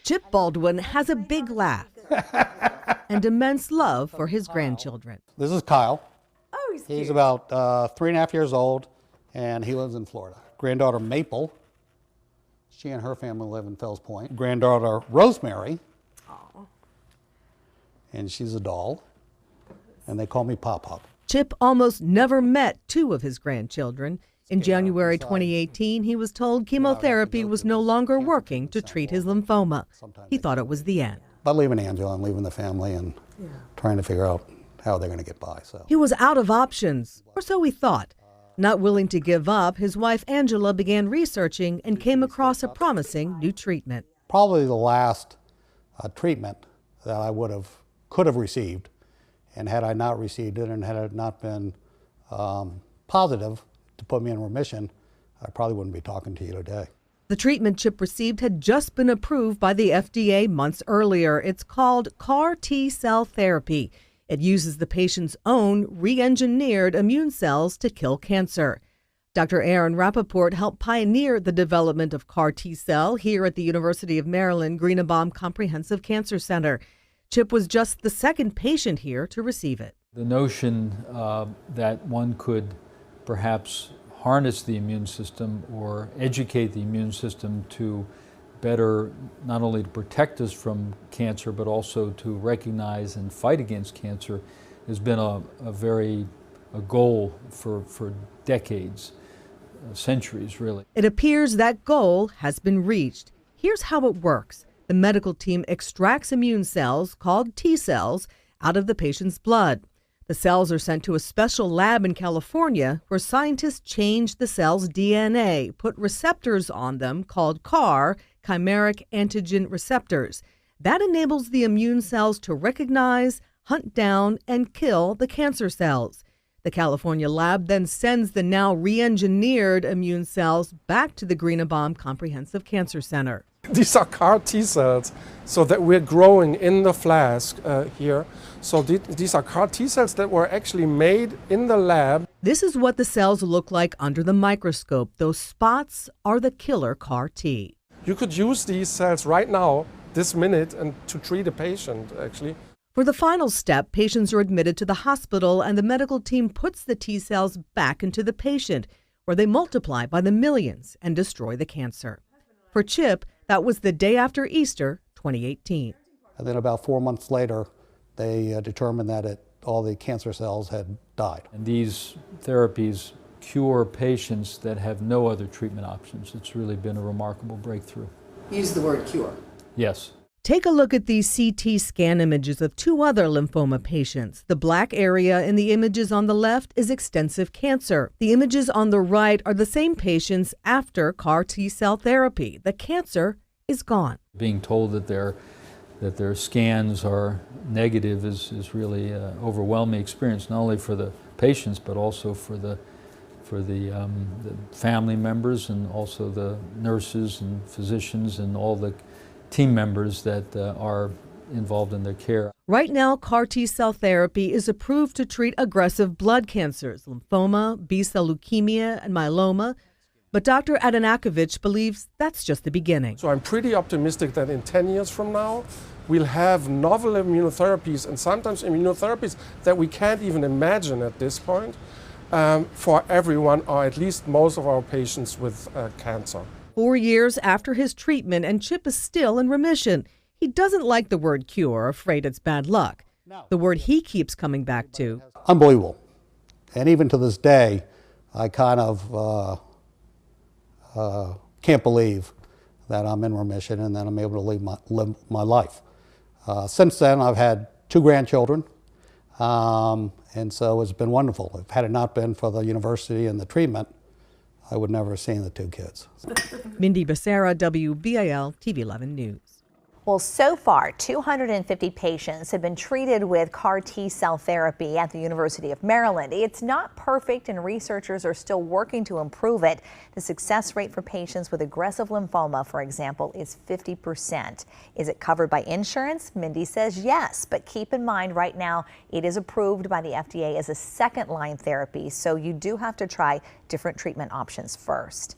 Chip Baldwin has a big laugh and immense love for his grandchildren. This is Kyle. Oh, he's cute. He's about 3.5 years old, and he lives in Florida. Granddaughter Maple, she and her family live in Fells Point. Granddaughter Rosemary, and she's a doll, and they call me Pop-Pop. Chip almost never met two of his grandchildren. In January 2018, he was told chemotherapy was no longer working to treat his lymphoma. He thought it was the end. But leaving Angela and leaving the family and trying to figure out how they're going to get by. So He was out of options, or so he thought. Not willing to give up, his wife Angela began researching and came across a promising new treatment. probably the last treatment that I could have received, and had I not received it and had it not been positive to put me in remission, I probably wouldn't be talking to you today. The treatment Chip received had just been approved by the FDA months earlier. It's called CAR T-cell therapy. It uses the patient's own re-engineered immune cells to kill cancer. Dr. Aaron Rappaport helped pioneer the development of CAR T-cell here at the University of Maryland Greenebaum Comprehensive Cancer Center. Chip was just the second patient here to receive it. The notion that one could perhaps harness the immune system or educate the immune system to better not only to protect us from cancer but also to recognize and fight against cancer has been a goal for decades, centuries really. It appears that goal has been reached. Here's how it works. The medical team extracts immune cells called T-cells out of the patient's blood. The cells are sent to a special lab in California where scientists change the cell's DNA, put receptors on them called CAR, chimeric antigen receptors. That enables the immune cells to recognize, hunt down, and kill the cancer cells. The California lab then sends the now re-engineered immune cells back to the Greenebaum Comprehensive Cancer Center. These are CAR T-cells, so that we're growing in the flask here. So these are CAR T-cells that were actually made in the lab. This is what the cells look like under the microscope. Those spots are the killer CAR T. You could use these cells right now, this minute, and to treat a patient, actually. For the final step, patients are admitted to the hospital and the medical team puts the T-cells back into the patient, where they multiply by the millions and destroy the cancer. For Chip, that was the day after Easter 2018. And then about 4 months later, they determined that all the cancer cells had died. And these therapies cure patients that have no other treatment options. It's really been a remarkable breakthrough. Use the word cure. Yes. Take a look at these CT scan images of two other lymphoma patients. The black area in the images on the left is extensive cancer. The images on the right are the same patients after CAR T-cell therapy. The cancer is gone. Being told that their scans are negative is really an overwhelming experience, not only for the patients but also for the family members and also the nurses and physicians and all the team members that are involved in their care. Right now, CAR T-cell therapy is approved to treat aggressive blood cancers, lymphoma, B-cell leukemia, and myeloma. But Dr. Adanakovich believes that's just the beginning. So I'm pretty optimistic that in 10 years from now, we'll have novel immunotherapies, and sometimes immunotherapies that we can't even imagine at this point, for everyone, or at least most of our patients with cancer. 4 years after his treatment, and Chip is still in remission. He doesn't like the word cure, afraid it's bad luck. The word he keeps coming back to. Unbelievable. And even to this day, I kind of can't believe that I'm in remission and that I'm able to live my life. Since then, I've had 2 grandchildren, and so it's been wonderful. Had it not been for the university and the treatment, I would never have seen the 2 kids. Mindy Becerra, WBAL TV 11 News. Well, so far, 250 patients have been treated with CAR T-cell therapy at the University of Maryland. It's not perfect, and researchers are still working to improve it. The success rate for patients with aggressive lymphoma, for example, is 50%. Is it covered by insurance? Mindy says yes, but keep in mind right now it is approved by the FDA as a second-line therapy, so you do have to try different treatment options first.